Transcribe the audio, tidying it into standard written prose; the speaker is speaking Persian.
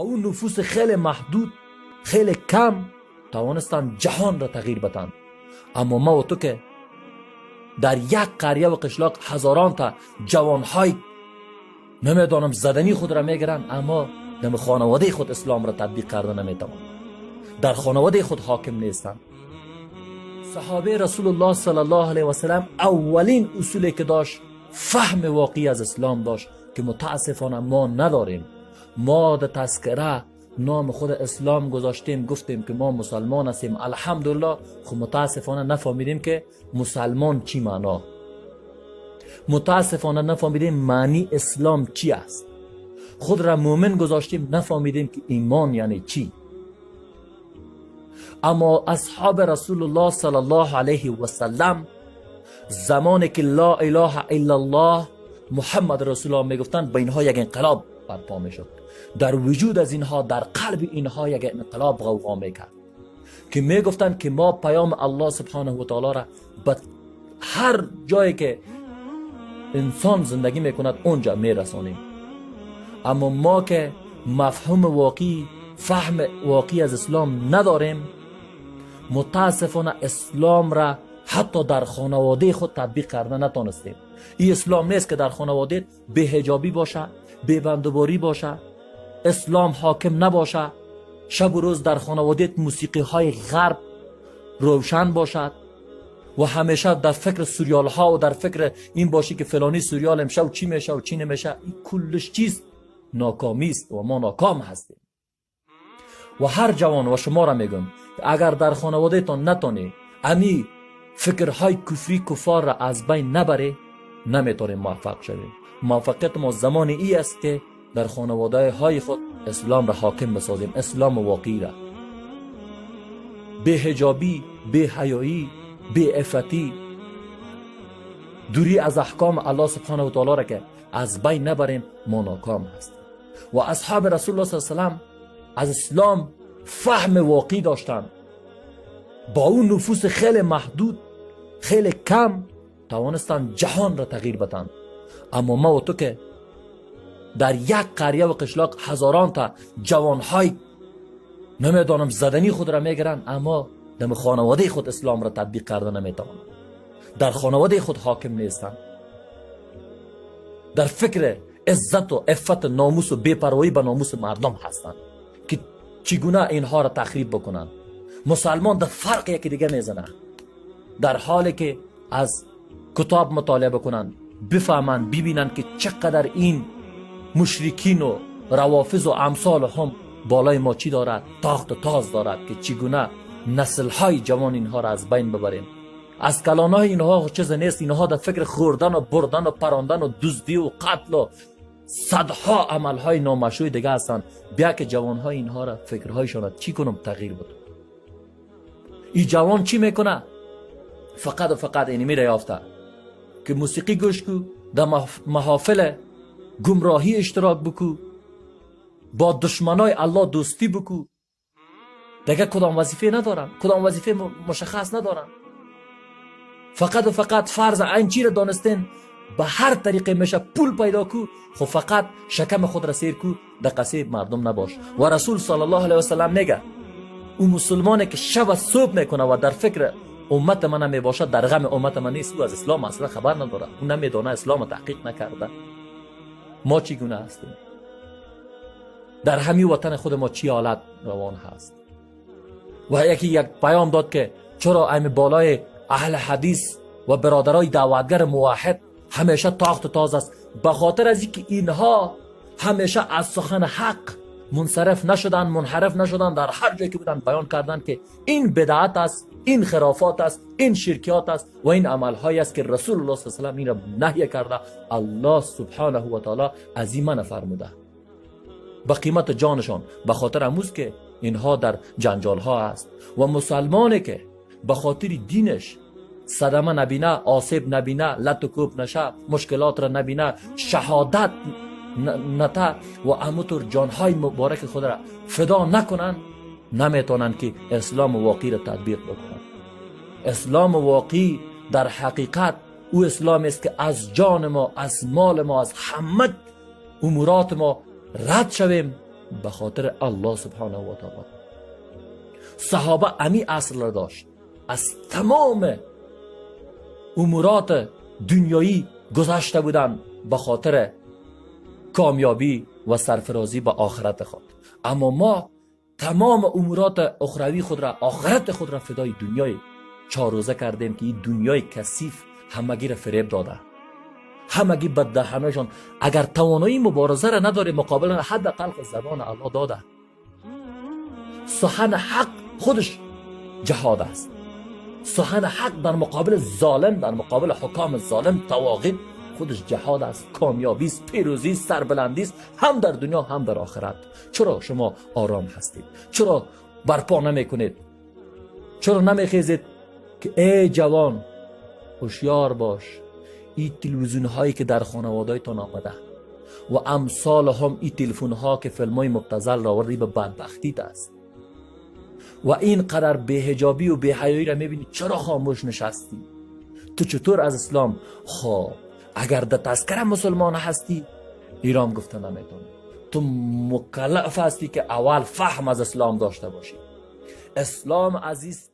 اون نفوس خیلی محدود، خیلی کم توانستن جهان را تغییر بدن. اما ما و تو که در یک قریه و قشلاق هزاران تا جوانهای نمیدانم زدنی خود را میگیرن، اما در خانواده خود اسلام را تطبیق کرده نمیتوان، در خانواده خود حاکم نیستن. صحابه رسول الله صلی الله علیه و سلم اولین اصولی که داشت فهم واقعی از اسلام داشت که متاسفانه ما نداریم. ما در تذکره نام خود اسلام گذاشتیم، گفتیم که ما مسلمان هستیم الحمدلله، خب متاسفانه نفهمیدیم که مسلمان چی معنا، متاسفانه نفهمیدیم معنی اسلام چی است. خود را مومن گذاشتیم، نفهمیدیم که ایمان یعنی چی. اما اصحاب رسول الله صلی الله علیه و سلم زمانی که لا اله الا الله محمد رسول الله میگفتند، به اینها یک انقلاب برپا میشد. در وجود از اینها، در قلب اینها یک انقلاب غوغا میکرد که میگفتند که ما پیام الله سبحانه و تعالی را به هر جایی که انسان زندگی میکند اونجا میرسانیم. اما ما که مفهوم واقعی، فهم واقعی از اسلام نداریم، متاسفانه اسلام را حتی در خانواده خود تطبیق کرده نتونستیم. این اسلام نیست که در خانواده به حجابی باشه، به بندوباری باشه، اسلام حاکم نباشه، شب و روز در خانواده موسیقی های غرب روشن باشد و همیشه در فکر سریال ها و در فکر این باشی که فلانی سریال امشب چی میشه و چی نمیشه. این کلش چیز ناکامی است و ما ناکام هستیم. و هر جوان و شما را میگم اگر در خانواده تان نتونی امی فکرهای کفری کفار را از بین نبره، نمیتونیم موفق شویم. موفقیت ما زمان ای است که در خانواده های خود اسلام را حاکم بسازیم، اسلام واقعی را. به حجابی، به حیایی، به عفتی، دوری از احکام الله سبحانه و تعالی را که از بین نبریم، ما ناکام هستیم. و اصحاب رسول الله صلی الله علیه و سلم از اسلام فهم واقعی داشتند. با اون نفوس خیلی محدود، خیلی کم توانستن جهان را تغییر بدن. اما ما و تو که در یک قریه و قشلاق هزاران تا جوانهای نمیدانم زدنی خود را میگیرن، اما در خانواده خود اسلام را تطبیق کرده نمیتوان، در خانواده خود حاکم نیستن، در فکر عزت و عفت ناموس و بی‌پروایی به ناموس مردم هستند که چگونه اینها را تخریب بکنن. مسلمان در فرق یکی دیگه میزنه، در حالی که از کتاب مطالعه بکنن، بفهمن، ببینن که چقدر این مشرکین و روافض و امثال هم بالای ما چی دارد، تاخت و تاز دارد که چگونه نسل‌های جوان اینها را از بین ببریم. از کلان‌های اینها چیز نیست، اینها در فکر خوردن و بردن و پراندن و دزدی و قتل و صدها عمل‌های نامشروع دیگه هستند. بیا که جوان‌های اینها را فکرهایشان را چی کنم تغییر بدم. این جوان چی میکنه؟ فقط و فقط اینی میره یافته که موسیقی گوش کو، در محافل گمراهی اشتراک بکو، با دشمنای الله دوستی بکو. دیگه کدام وظیفه ندارن، کدام وظیفه مشخص ندارن. فقط و فقط فرض عین چی را دانستین، به هر طریقه میشه پول پیدا کو، خب فقط شکم خود را سیر کو، در قصه مردم نباش. و رسول صلی الله علیه و سلم میگه اون مسلمانی که شب و صبح میکنه و در فکر امت من نمیباشد، در غم امت من نیست، او از اسلام اصلا خبر نداره، اون نمیدونه اسلام تحقیق نکرده. ما چگونه هستیم؟ در همین وطن خود ما چی حالت روان هست؟ و یکی یک پیام داد که چرا ایم بالای اهل حدیث و برادرای دعوتگر موحد همیشه تاخت و تاز است؟ به خاطر از اینکه اینها همیشه از سخن حق منصرف نشدن، منحرف نشدن، در هر جایی که بودن بیان کردن که این بدعت است، این خرافات است، این شرکیات است و این عملهایی است که رسول الله صلی الله علیه و سلم این را نهی کرده، الله سبحانه و تعالی از این منع فرموده. به قیمت جانشان، به خاطر اموز که اینها در جنجال ها است. و مسلمانی که به خاطر دینش صدمه نبینه، آسیب نبینه، لط و کوب نشه، مشکلات را نبینه، شهادت نتا و همونطور جانهای مبارک خود را فدا نکنن، نمیتونن که اسلام واقعی را تطبیق بکنن. اسلام واقعی در حقیقت او اسلام است که از جان ما، از مال ما، از همه امورات ما رد شویم به خاطر الله سبحانه و تعالی. صحابه امی اصل داشت، از تمام امورات دنیایی گذشته بودن به خاطر کامیابی و سرفرازی به آخرت خود. اما ما تمام امورات اخروی خود را، آخرت خود را فدای دنیای 4 روزه کردیم که این دنیای کثیف همگی را فریب داده، همگی بده، همهشان اگر توانایی مبارزه را نداره مقابل حداقل زبان الله داده. سخن حق خودش جهاد است. سخن حق در مقابل ظالم، در مقابل حکام ظالم، طواغیت، خودش جهاد است، کامیابی است، پیروزی است، سربلندی است، هم در دنیا هم در آخرت. چرا شما آرام هستید؟ چرا برپا نمیکنید؟ چرا نمیخیزید که ای جوان هوشیار باش، این تلویزیون هایی که در خانواده‌تان آمده و امثال هم این تلفن ها که فیلم های مبتذل را آوردی به بدبختیت است و این قدر بی‌حجابی و بی‌حیایی را میبینی، چرا خاموش نشستی؟ تو چطور از اسلام؟ خب اگر در تذکره مسلمان هستی ایران گفته نمیتونی. تو مکلف هستی که اول فهم از اسلام داشته باشی. اسلام عزیز